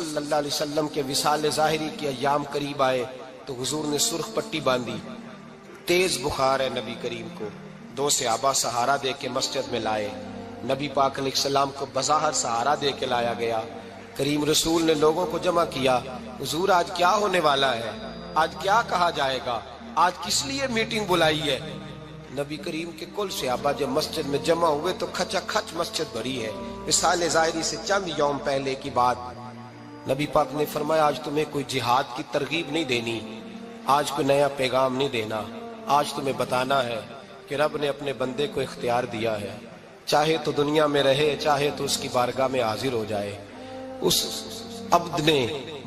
صلی اللہ علیہ وسلم کے وصال ظاہری کے ایام قریب آئے تو حضور نے سرخ پٹی باندھی، تیز بخار ہے نبی کریم کو، 2 صحابہ سہارا دے کے مسجد میں لائے، نبی پاک علیہ السلام کو بظاہر سہارا دے کے لایا گیا۔ کریم رسول نے لوگوں کو جمع کیا، حضور آج کیا ہونے والا ہے، آج کیا کہا جائے گا، آج کس لیے میٹنگ بلائی ہے؟ نبی کریم کے کل صحابہ جب مسجد میں جمع ہوئے تو کھچا کھچ مسجد بھری ہے۔ وصال ظاہری سے چند یوم پہلے کی بات، نبی پاک نے فرمایا آج تمہیں کوئی جہاد کی ترغیب نہیں دینی، آج کوئی نیا پیغام نہیں دینا، آج تمہیں بتانا ہے کہ رب نے اپنے بندے کو اختیار دیا ہے، چاہے تو دنیا میں رہے، چاہے تو اس کی بارگاہ میں حاضر ہو جائے۔ اس عبد نے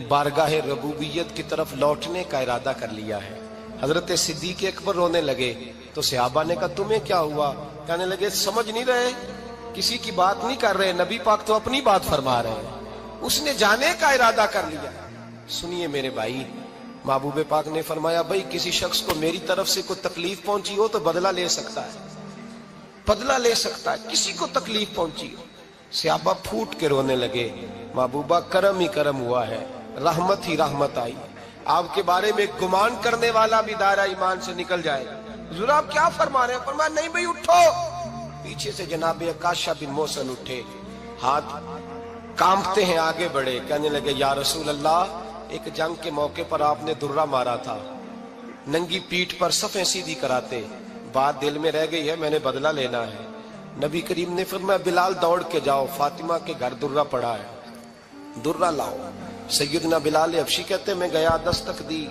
بارگاہ ربوبیت کی طرف لوٹنے کا ارادہ کر لیا ہے۔ حضرت صدیق اکبر رونے لگے تو صحابہ نے کہا تمہیں کیا ہوا؟ کہنے لگے سمجھ نہیں رہے، کسی کی بات نہیں کر رہے، نبی پاک تو اپنی بات فرما رہے ہیں، اس نے جانے کا ارادہ کر لیا۔ سنیے میرے بھائی، محبوب پاک نے فرمایا بھائی کسی شخص کو میری طرف سے کوئی تکلیف پہنچی ہو تو بدلہ لے سکتا ہے، بدلہ لے سکتا ہے، کسی کو تکلیف پہنچی ہو۔ صحابہ پھوٹ کے رونے لگے، محبوبہ کرم ہی کرم ہوا ہے، رحمت ہی رحمت آئی، آپ کے بارے میں گمان کرنے والا بھی دائرہ ایمان سے نکل جائے گا۔ حضور آپ کیا فرما رہے ہیں؟ فرمایا نہیں بھئی اٹھو۔ پیچھے سے جناب عکاشہ بن محصن اٹھے، ہاتھ کانپتے ہیں، آگے بڑھے، کہنے لگے یا رسول اللہ ایک جنگ کے موقع پر آپ نے درہ مارا تھا، ننگی پیٹھ پر صفیں سیدھی کراتے، بات دل میں رہ گئی ہے، میں نے بدلہ لینا ہے۔ نبی کریم نے فرمایا بلال دوڑ کے جاؤ، فاطمہ کے گھر درہ پڑا ہے، درہ لاؤ۔ سیدنا بلال حبشی کہتے ہیں میں گیا، دستک دی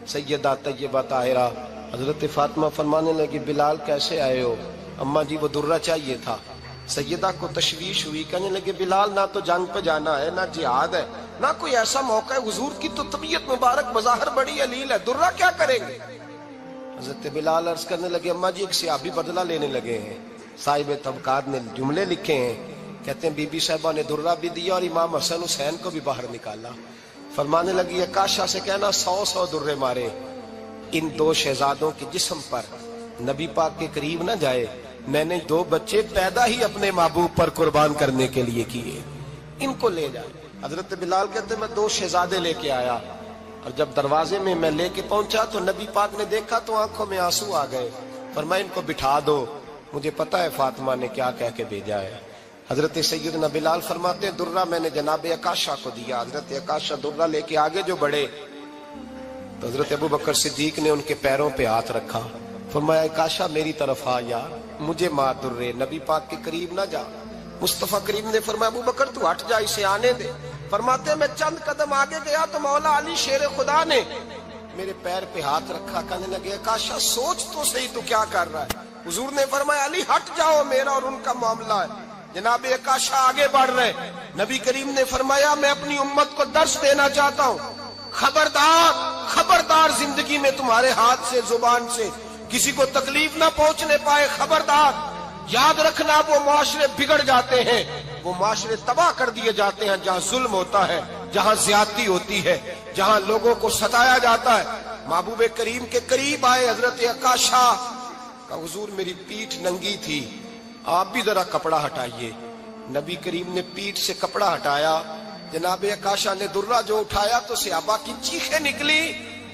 سیدہ طیبہ طاہرہ، حضرت فاطمہ فرمانے لگی بلال کیسے آئے ہو؟ اماں جی وہ درہ چاہیے تھا۔ سیدہ کو تشویش ہوئی، کہنے لگے بلال نہ تو جنگ پہ جانا ہے، نہ جہاد ہے، نہ کوئی ایسا موقع ہے، حضور کی تو طبیعت مبارک بظاہر بڑی علیل ہے، درہ کیا کریں گے؟ حضرت بلال عرض کرنے لگے اماں جی ایک صحابی بدلہ لینے لگے ہیں، صاحب طبقات نے جملے لکھے ہیں، کہتے ہیں بی بی صاحبہ نے درہ بھی دیا اور امام حسن حسین کو بھی باہر نکالا۔ فرمانے لگی عکاشہ سے کہنا 100 درے مارے، ان 2 شہزادوں کے جسم پر نبی پاک کے قریب نہ جائے، میں نے 2 بچے پیدا ہی اپنے محبوب پر قربان کرنے کے لیے کیے، ان کو لے جائے۔ حضرت بلال کہتے ہیں میں 2 شہزادے لے کے آیا، اور جب دروازے میں میں لے کے پہنچا تو نبی پاک نے دیکھا تو آنکھوں میں آنسو آ گئے، فرمایا ان کو بٹھا دو، مجھے پتا ہے فاطمہ نے کیا کہہ کے بھیجا ہے۔ حضرت سیدنا بلال فرماتے ہیں درہ میں نے جناب عکاشہ کو دیا، حضرت عکاشہ درہ لے کے آگے جو بڑھے تو حضرت ابو بکر صدیق نے ان کے پیروں پہ ہاتھ رکھا، فرمایا عکاشہ میری طرف آ یار، مجھے مار درے، نبی پاک کے قریب نہ جا۔ مصطفیٰ کریم نے فرمایا ابو بکر تو ہٹ جا، اسے آنے دے۔ فرماتے ہیں میں چند قدم آگے گیا تو مولا علی شیر خدا نے میرے پیر پہ ہاتھ رکھا، کہنے لگے عکاشہ سوچ تو صحیح تو کیا کر رہا ہے؟ حضور نے فرمایا علی ہٹ جاؤ، میرا اور ان کا معاملہ ہے۔ جناب عکاشہ آگے بڑھ رہے، نبی کریم نے فرمایا میں اپنی امت کو درس دینا چاہتا ہوں، خبردار خبردار زندگی میں تمہارے ہاتھ سے زبان سے کسی کو تکلیف نہ پہنچنے پائے، خبردار یاد رکھنا وہ معاشرے بگڑ جاتے ہیں، وہ معاشرے تباہ کر دیے جاتے ہیں جہاں ظلم ہوتا ہے، جہاں زیادتی ہوتی ہے، جہاں لوگوں کو ستایا جاتا ہے۔ محبوب کریم کے قریب آئے حضرت عکاشہ کا حضور میری پیٹھ ننگی تھی، آپ بھی ذرا کپڑا ہٹائیے۔ نبی کریم نے پیٹھ سے کپڑا ہٹایا، جناب عکاشہ نے درہ جو اٹھایا تو صحابہ کی چیخیں نکلی،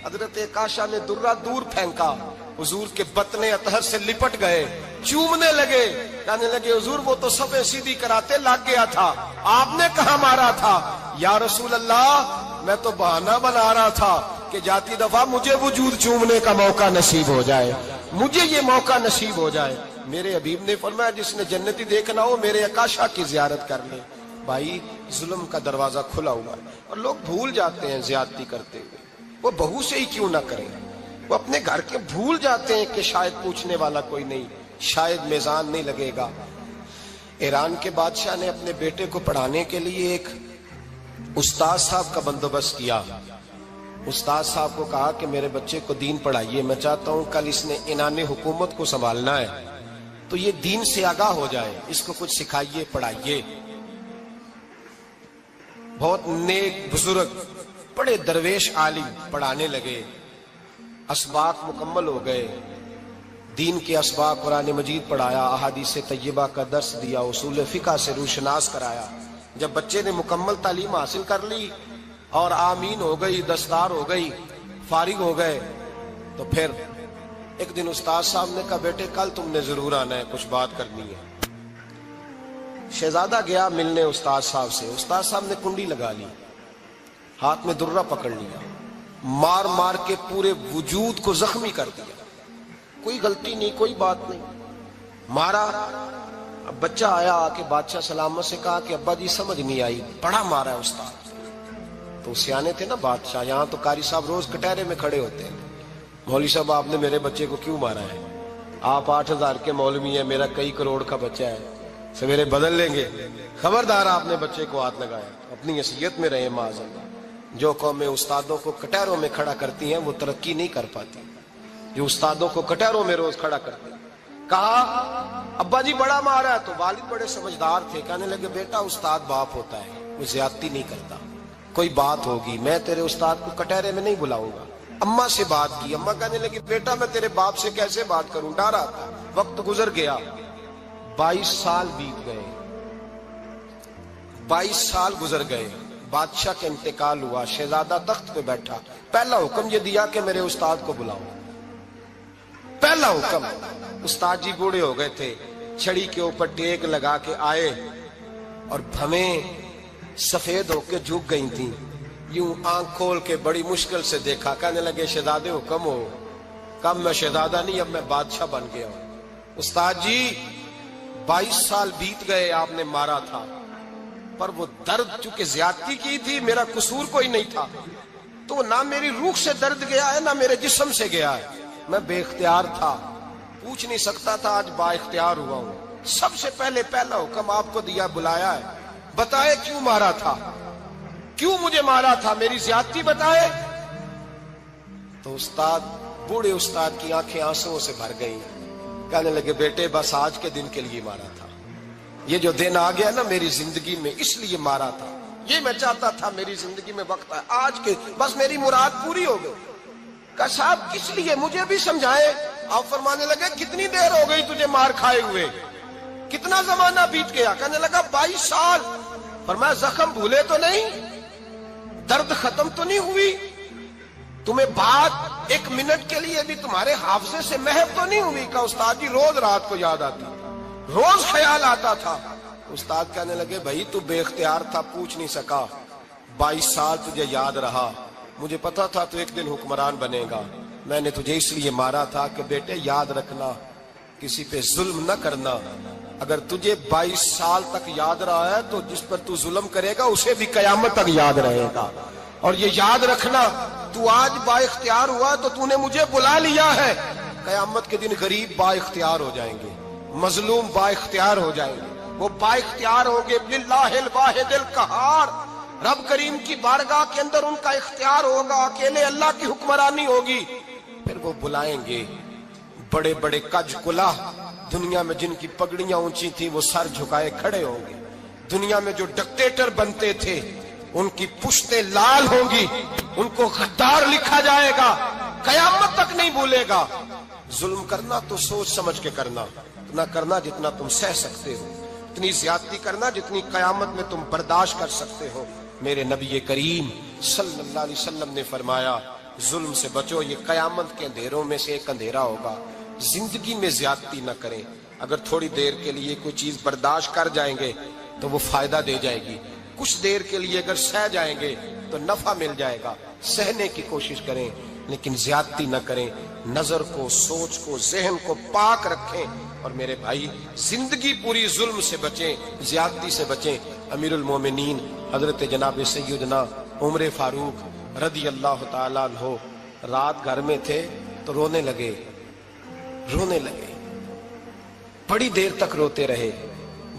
حضرت عکاشہ نے درہ دور پھینکا، حضور کے بطن اطہر سے لپٹ گئے، چومنے لگے، کہنے لگے حضور وہ تو صفیں سیدھی کراتے لگ گیا تھا، آپ نے کہاں مارا تھا؟ یا رسول اللہ میں تو بہانہ بنا رہا تھا کہ جاتی دفعہ مجھے وجود چومنے کا موقع نصیب ہو جائے، مجھے یہ موقع نصیب ہو جائے۔ میرے حبیب نے فرمایا جس نے جنتی دیکھنا ہو میرے عکاشہ کی زیارت کر لے۔ بھائی ظلم کا دروازہ کھلا ہوا ہے اور لوگ بھول جاتے ہیں زیادتی کرتے ہوئے، وہ بہو سے ہی کیوں نہ کریں، وہ اپنے گھر کے بھول جاتے ہیں کہ شاید پوچھنے والا کوئی نہیں، شاید میزان نہیں لگے گا۔ ایران کے بادشاہ نے اپنے بیٹے کو پڑھانے کے لیے ایک استاد صاحب کا بندوبست کیا۔ استاد صاحب کو کہا کہ میرے بچے کو دین پڑھائیے، میں چاہتا ہوں کل اس نے عنان حکومت کو سنبھالنا ہے تو یہ دین سے آگاہ ہو جائے، اس کو کچھ سکھائیے پڑھائیے۔ بہت نیک بزرگ بڑے درویش عالم پڑھانے لگے، اسباق مکمل ہو گئے، دین کے اسباق قرآن مجید پڑھایا، احادیث طیبہ کا درس دیا، اصول فقہ سے روشناس کرایا۔ جب بچے نے مکمل تعلیم حاصل کر لی اور آمین ہو گئی، دستار ہو گئی، فارغ ہو گئے، تو پھر ایک دن استاد صاحب نے کہا بیٹے کل تم نے ضرور آنا ہے، کچھ بات کرنی ہے۔ شہزادہ گیا ملنے استاد صاحب سے، استاد صاحب نے کنڈی لگا لی، ہاتھ میں درہ پکڑ لیا، مار مار کے پورے وجود کو زخمی کر دیا، کوئی غلطی نہیں، کوئی بات نہیں، مارا۔ اب بچہ آیا آ کے بادشاہ سلامت سے کہا کہ ابا جی سمجھ نہیں آئی، بڑا مارا ہے استاد۔ تو سیانے تھے نا بادشاہ، یہاں تو قاری صاحب روز کٹہرے میں کھڑے ہوتے ہیں، مولوی صاحب آپ نے میرے بچے کو کیوں مارا ہے؟ آپ 8,000 کے مولوی ہیں، میرا کئی کروڑ کا بچہ ہے، سویرے بدل لیں گے، خبردار آپ نے بچے کو ہاتھ لگایا، اپنی حیثیت میں رہے معاذ اللہ۔ جو قومیں استادوں کو کٹہروں میں کھڑا کرتی ہیں وہ ترقی نہیں کر پاتی، جو استادوں کو کٹہروں میں روز کھڑا کرتے ہیں۔ کہا ابا جی بڑا مارا ہے، تو والد بڑے سمجھدار تھے، کہنے لگے بیٹا استاد باپ ہوتا ہے، وہ زیادتی نہیں کرتا، کوئی بات ہوگی میں تیرے استاد کو کٹہرے میں نہیں بلاؤں گا۔ اماں سے بات کی، اماں کہنے لگی بیٹا میں تیرے باپ سے کیسے بات کروں، ڈرا تھا۔ وقت گزر گیا، 22 سال بیت گئے، 22 سال گزر گئے، بادشاہ کا انتقال ہوا، شہزادہ تخت پہ بیٹھا، پہلا حکم یہ دیا کہ میرے استاد کو بلاؤ، پہلا حکم۔ استاد جی بوڑھے ہو گئے تھے، چھڑی کے اوپر ٹیک لگا کے آئے اور بھویں سفید ہو کے جھک گئی تھیں، یوں آنکھ کھول کے بڑی مشکل سے دیکھا، کہنے لگے شہزادے حکم ہو۔ کب میں شہزادہ نہیں، اب میں بادشاہ بن گیا ہوں۔ استاد جی 22 سال بیت گئے، آپ نے مارا تھا، پر وہ درد چونکہ زیادتی کی تھی، میرا قصور کوئی نہیں تھا، تو نہ میری روح سے درد گیا ہے نہ میرے جسم سے گیا ہے، میں بے اختیار تھا، پوچھ نہیں سکتا تھا، آج با اختیار ہوا ہوں۔ سب سے پہلے پہلا حکم آپ کو دیا، بلایا ہے، بتائے کیوں مارا تھا، کیوں مجھے مارا تھا، میری زیادتی بتائے۔ تو استاد، بوڑھے استاد کی آنکھیں آنسوؤں سے بھر گئی، کہنے لگے بیٹے بس آج کے دن کے لیے مارا تھا، یہ جو دن آ گیا نا میری زندگی میں اس لیے مارا تھا، یہ میں چاہتا تھا میری زندگی میں وقت ہے، آج کے بس میری مراد پوری ہو گئی۔ کہ صاحب کس لیے، مجھے بھی سمجھائے۔ آپ فرمانے لگے کتنی دیر ہو گئی تجھے مار کھائے ہوئے، کتنا زمانہ بیت گیا؟ کہنے لگا 22 سال۔ فرمایا زخم بھولے تو نہیں، درد ختم تو نہیں ہوئی، تمہیں بات 1 منٹ کے لیے بھی تمہارے حافظے سے محو تو نہیں ہوئی؟ کہ استاد جی روز رات کو یاد آتی، روز خیال آتا تھا۔ استاد کہنے لگے بھائی تو بے اختیار تھا، پوچھ نہیں سکا، 22 سال تجھے یاد رہا، مجھے پتا تھا تو ایک دن حکمران بنے گا، میں نے تجھے اس لیے مارا تھا کہ بیٹے یاد رکھنا، کسی پہ ظلم نہ کرنا، اگر تجھے 22 سال تک یاد رہا ہے تو جس پر تو ظلم کرے گا اسے بھی قیامت تک یاد رہے گا، اور یہ یاد رکھنا تو آج با اختیار ہوا تو تو نے مجھے بلا لیا ہے، قیامت کے دن غریب با اختیار ہو جائیں گے، مظلوم با اختیار ہو جائیں گے، وہ با اختیار ہوں گے، للہ الواحد القہار، رب کریم کی بارگاہ کے اندر ان کا اختیار ہوگا، اکیلے اللہ کی حکمرانی ہوگی، پھر وہ بلائیں گے، بڑے بڑے کج کلاہ دنیا میں جن کی پگڑیاں اونچی تھیں وہ سر جھکائے کھڑے ہوں گے، دنیا میں جو ڈکٹیٹر بنتے تھے ان کی پشتیں لال ہوں گی، ان کو غدار لکھا جائے گا، قیامت تک نہیں بھولے گا۔ ظلم کرنا تو سوچ سمجھ کے کرنا، اتنا کرنا جتنا تم سہ سکتے ہو، اتنی زیادتی کرنا جتنی قیامت میں تم برداشت کر سکتے ہو۔ میرے نبی کریم صلی اللہ علیہ وسلم نے فرمایا ظلم سے بچو، یہ قیامت کے اندھیروں میں سے ایک اندھیرا ہوگا، زندگی میں زیادتی نہ کریں، اگر تھوڑی دیر کے لیے کوئی چیز برداشت کر جائیں گے تو وہ فائدہ دے جائے گی، کچھ دیر کے لیے اگر سہ جائیں گے تو نفع مل جائے گا، سہنے کی کوشش کریں لیکن زیادتی نہ کریں، نظر کو، سوچ کو، ذہن کو پاک رکھیں، اور میرے بھائی زندگی پوری ظلم سے بچیں، زیادتی سے بچیں۔ امیر المومنین حضرت جناب سیدنا عمر فاروق رضی اللہ تعالیٰ عنہ رات گھر میں تھے تو رونے لگے، بڑی دیر تک روتے رہے،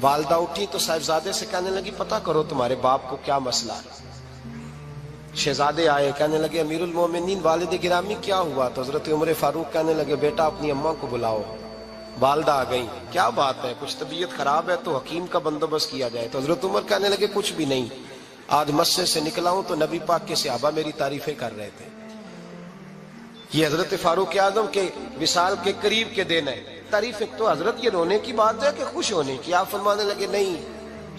والدہ اٹھی تو صاحبزادے سے کہنے لگی پتہ کرو تمہارے باپ کو کیا مسئلہ ہے۔ شہزادے آئے، کہنے لگے امیر المومنین والد گرامی کیا ہوا؟ تو حضرت عمر فاروق کہنے لگے بیٹا اپنی اماں کو بلاؤ۔ والدہ آ گئی، کیا بات ہے؟ کچھ طبیعت خراب ہے تو حکیم کا بندوبست کیا جائے۔ تو حضرت عمر کہنے لگے کچھ بھی نہیں، آج مسجد سے نکلا ہوں تو نبی پاک کے صحابہ میری تعریفیں کر رہے تھے۔ یہ حضرت فاروق اعظم کے وصال کے قریب کے دن ہے، تعریفیں تو حضرت یہ رونے کی بات ہے کہ خوش ہونے کی؟ آپ فرمانے لگے نہیں،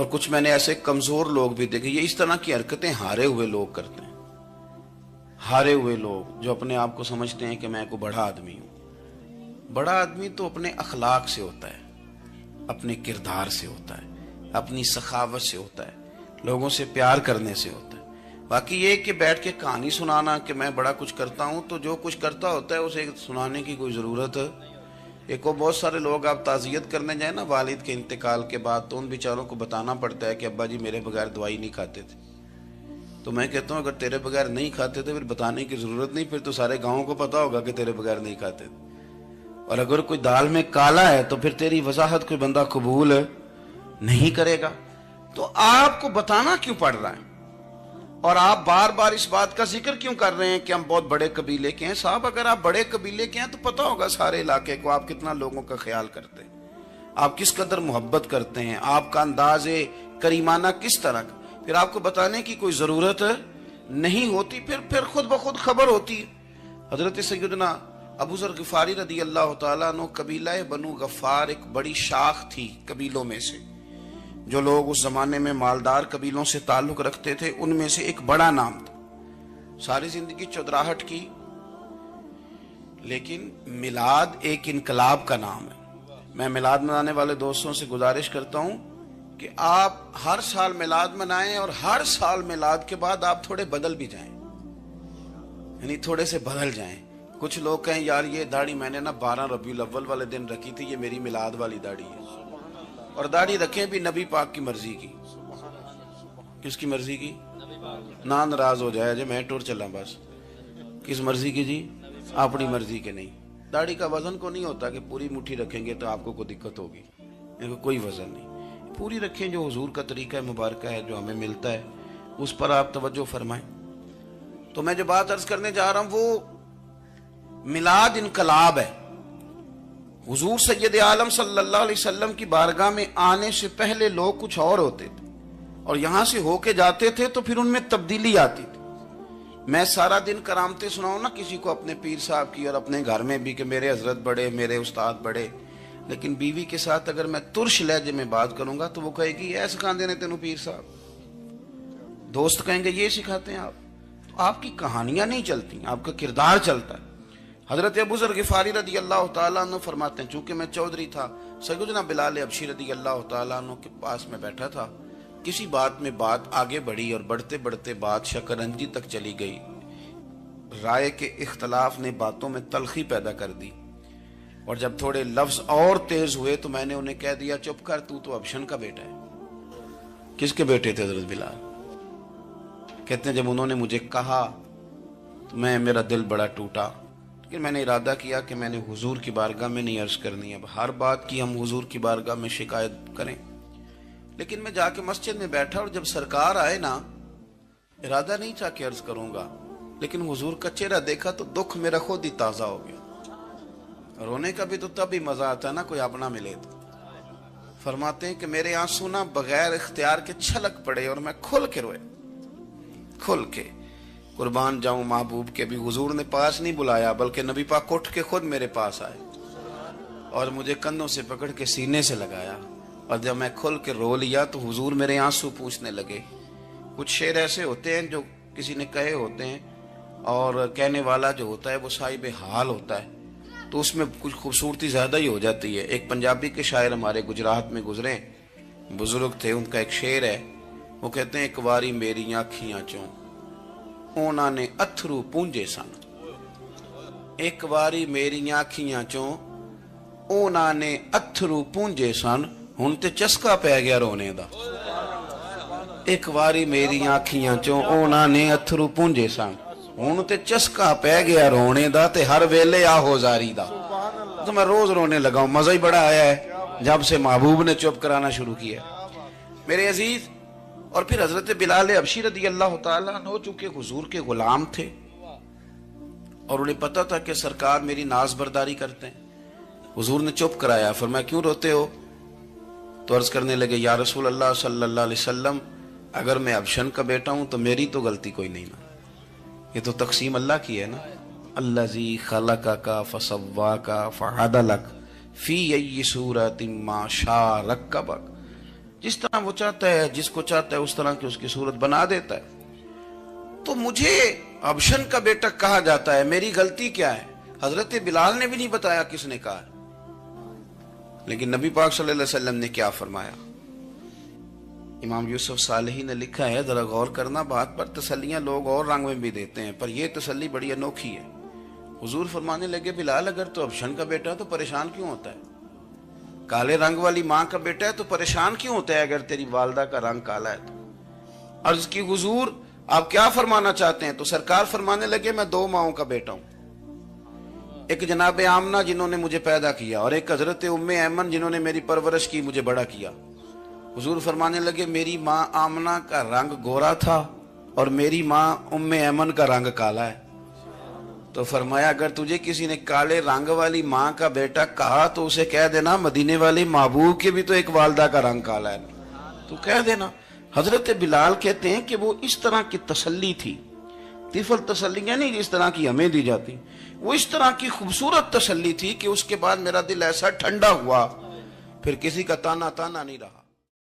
اور کچھ میں نے ایسے کمزور لوگ بھی دیکھے. یہ اس طرح کی حرکتیں ہارے ہوئے لوگ کرتے ہیں. ہارے ہوئے لوگ جو اپنے آپ کو سمجھتے ہیں کہ میں کوئی بڑا آدمی ہوں. بڑا آدمی تو اپنے اخلاق سے ہوتا ہے, اپنے کردار سے ہوتا ہے, اپنی سخاوت سے ہوتا ہے, لوگوں سے پیار کرنے سے ہوتا ہے. باقی یہ کہ بیٹھ کے کہانی سنانا کہ میں بڑا کچھ کرتا ہوں, تو جو کچھ کرتا ہوتا ہے اسے سنانے کی کوئی ضرورت. ایک اور بہت سارے لوگ آپ تعزیت کرنے جائیں نا والد کے انتقال کے بعد, تو ان بیچاروں کو بتانا پڑتا ہے کہ ابا جی میرے بغیر دوائی نہیں کھاتے تھے. تو میں کہتا ہوں اگر تیرے بغیر نہیں کھاتے تھے پھر بتانے کی ضرورت نہیں, پھر تو سارے گاؤں کو پتا ہوگا کہ تیرے بغیر نہیں کھاتے تھے. اور اگر کوئی دال میں کالا ہے تو پھر تیری وضاحت کوئی بندہ قبول نہیں کرے گا. تو آپ کو بتانا کیوں پڑ رہا ہے, اور آپ بار بار اس بات کا ذکر کیوں کر رہے ہیں کہ ہم بہت بڑے قبیلے کے ہیں؟ صاحب اگر آپ بڑے قبیلے کے ہیں تو پتہ ہوگا سارے علاقے کو آپ کتنا لوگوں کا خیال کرتے ہیں, آپ کس قدر محبت کرتے ہیں, آپ کا انداز کریمانہ کس طرح کا. پھر آپ کو بتانے کی کوئی ضرورت نہیں ہوتی, پھر خود بخود خبر ہوتی. حضرت سیدنا ابو ذر غفاری رضی اللہ تعالیٰ عنہ, قبیلہ بنو غفار ایک بڑی شاخ تھی قبیلوں میں سے. جو لوگ اس زمانے میں مالدار قبیلوں سے تعلق رکھتے تھے ان میں سے ایک بڑا نام تھا. ساری زندگی چودراہٹ کی, لیکن میلاد ایک انقلاب کا نام ہے. میں میلاد منانے والے دوستوں سے گزارش کرتا ہوں کہ آپ ہر سال میلاد منائیں, اور ہر سال میلاد کے بعد آپ تھوڑے بدل بھی جائیں, یعنی تھوڑے سے بدل جائیں. کچھ لوگ کہیں یار یہ داڑھی میں نے نا 12 ربیع الاول والے دن رکھی تھی, یہ میری میلاد والی داڑھی ہے. اور داڑھی رکھیں بھی نبی پاک کی مرضی کی. کس کی مرضی کی؟ نہ ناراض ہو جائے جی میں ٹور چلا بس. کس مرضی کی جی؟ اپنی مرضی کے نہیں. داڑھی کا وزن کو نہیں ہوتا کہ پوری مٹھی رکھیں گے تو آپ کو کوئی دقت ہوگی, کوئی وزن نہیں. پوری رکھیں, جو حضور کا طریقہ مبارکہ ہے جو ہمیں ملتا ہے اس پر آپ توجہ فرمائیں. تو میں جو بات عرض کرنے جا رہا ہوں وہ میلاد انقلاب ہے. حضور سید عالم صلی اللہ علیہ وسلم کی بارگاہ میں آنے سے پہلے لوگ کچھ اور ہوتے تھے, اور یہاں سے ہو کے جاتے تھے تو پھر ان میں تبدیلی آتی تھی. میں سارا دن کرامتیں سناؤں نا کسی کو اپنے پیر صاحب کی, اور اپنے گھر میں بھی کہ میرے حضرت بڑے, میرے استاد بڑے, لیکن بیوی کے ساتھ اگر میں ترش لہجے میں بات کروں گا تو وہ کہے گی یہ سکھاندے نے تینوں پیر صاحب. دوست کہیں گے یہ سکھاتے ہیں آپ. تو آپ کی کہانیاں نہیں چلتی, آپ کا کردار چلتا ہے. حضرت ابو ذر غفاری رضی اللہ تعالیٰ عنہ فرماتے ہیں چونکہ میں چودھری تھا, سیدنا بلال حبشی رضی اللہ تعالیٰ عنہ کے پاس میں بیٹھا تھا. کسی بات میں بات آگے بڑھی اور بڑھتے بڑھتے بات شکرنجی تک چلی گئی. رائے کے اختلاف نے باتوں میں تلخی پیدا کر دی, اور جب تھوڑے لفظ اور تیز ہوئے تو میں نے انہیں کہہ دیا چپ کر, تو ابشن کا بیٹا ہے. کس کے بیٹے تھے حضرت بلال؟ کہتے ہیں جب انہوں نے مجھے کہا تو میرا دل بڑا ٹوٹا, لیکن میں نے ارادہ کیا کہ میں نے حضور کی بارگاہ میں نہیں عرض کرنی. اب ہر بات کی ہم حضور کی بارگاہ میں شکایت کریں. لیکن میں جا کے مسجد میں بیٹھا, اور جب سرکار آئے نا, ارادہ نہیں تھا کہ عرض کروں گا, لیکن حضور کا چہرہ دیکھا تو دکھ میرا خود ہی تازہ ہو گیا. رونے کا بھی تو تب ہی مزہ آتا ہے نا کوئی اپنا ملے تو. فرماتے ہیں کہ میرے آنسو نا بغیر اختیار کے چھلک پڑے, اور میں کھل کے روئے, کھل کے. قربان جاؤں محبوب کے بھی حضور نے پاس نہیں بلایا, بلکہ نبی پاک اٹھ کے خود میرے پاس آئے اور مجھے کندھوں سے پکڑ کے سینے سے لگایا. اور جب میں کھل کے رو لیا تو حضور میرے آنسو پوچھنے لگے. کچھ شعر ایسے ہوتے ہیں جو کسی نے کہے ہوتے ہیں, اور کہنے والا جو ہوتا ہے وہ صاحب حال ہوتا ہے, تو اس میں کچھ خوبصورتی زیادہ ہی ہو جاتی ہے. ایک پنجابی کے شاعر ہمارے گجرات میں گزرے, بزرگ تھے, ان کا ایک شعر ہے, وہ کہتے ہیں ایک واری میری آنکھیاں چوں اونا نے اتھرو پونجے سن. ایک واری میری آنکھیاں چوں اونا نے اتھرو پونجے سن, ہن تے چسکا پہ گیا رونے دا. ایک واری میری آنکھیاں چوں اونا نے اتھرو پونجے سن, ہن تے چسکا پہ گیا رونے دا, تے ہر ویلے آہو زاری دا. تو میں روز رونے لگا ہوں, مزہ ہی بڑا آیا ہے جب سے محبوب نے چپ کرانا شروع کیا میرے عزیز. اور پھر حضرت بلال حبشی رضی اللہ تعالیٰ عنہ چونکہ حضور کے غلام تھے, اور انہیں پتا تھا کہ سرکار میری ناز برداری کرتے ہیں, حضور نے چپ کرایا. فرمایا کیوں روتے ہو؟ تو عرض کرنے لگے یا رسول اللہ صلی اللہ علیہ وسلم, اگر میں ابشن کا بیٹا ہوں تو میری تو غلطی کوئی نہیں نا, یہ تو تقسیم اللہ کی ہے نا. الذی خلقک فسواک فعدلک فی ای صورت ما شاء رکبک. جس طرح وہ چاہتا ہے، جس کو چاہتا ہے اس طرح کی اس کی صورت بنا دیتا ہے. تو مجھے ابشن کا بیٹا کہا جاتا ہے، میری غلطی کیا ہے؟ حضرت بلال نے بھی نہیں بتایا کس نے کہا. لیکن نبی پاک صلی اللہ علیہ وسلم نے کیا فرمایا؟ امام یوسف صالحی نے لکھا ہے، ذرا غور کرنا بات پر، تسلیاں لوگ اور رنگ میں بھی دیتے ہیں پر یہ تسلی بڑی انوکھی ہے. حضور فرمانے لگے، بلال اگر تو ابشن کا بیٹا ہے تو پریشان کیوں ہوتا ہے؟ کالے رنگ والی ماں کا بیٹا ہے تو پریشان کیوں ہوتا ہے اگر تیری والدہ کا رنگ کالا ہے تو؟ عرض کی حضور آپ کیا فرمانا چاہتے ہیں؟ تو سرکار فرمانے لگے، میں 2 ماؤں کا بیٹا ہوں، ایک جناب آمنہ جنہوں نے مجھے پیدا کیا اور ایک حضرت ام ایمن جنہوں نے میری پرورش کی، مجھے بڑا کیا. حضور فرمانے لگے، میری ماں آمنہ کا رنگ گورا تھا اور میری ماں ام ایمن کا رنگ کالا ہے. تو فرمایا اگر تجھے کسی نے کالے رنگ والی ماں کا بیٹا کہا تو اسے کہہ دینا مدینے والی محبوب کے بھی تو ایک والدہ کا رنگ کالا ہے، تو کہہ دینا. حضرت بلال کہتے ہیں کہ وہ اس طرح کی تسلی تھی، طفل تسلیاں نہیں جس طرح کی ہمیں دی جاتی، وہ اس طرح کی خوبصورت تسلی تھی کہ اس کے بعد میرا دل ایسا ٹھنڈا ہوا، پھر کسی کا تانا نہیں رہا.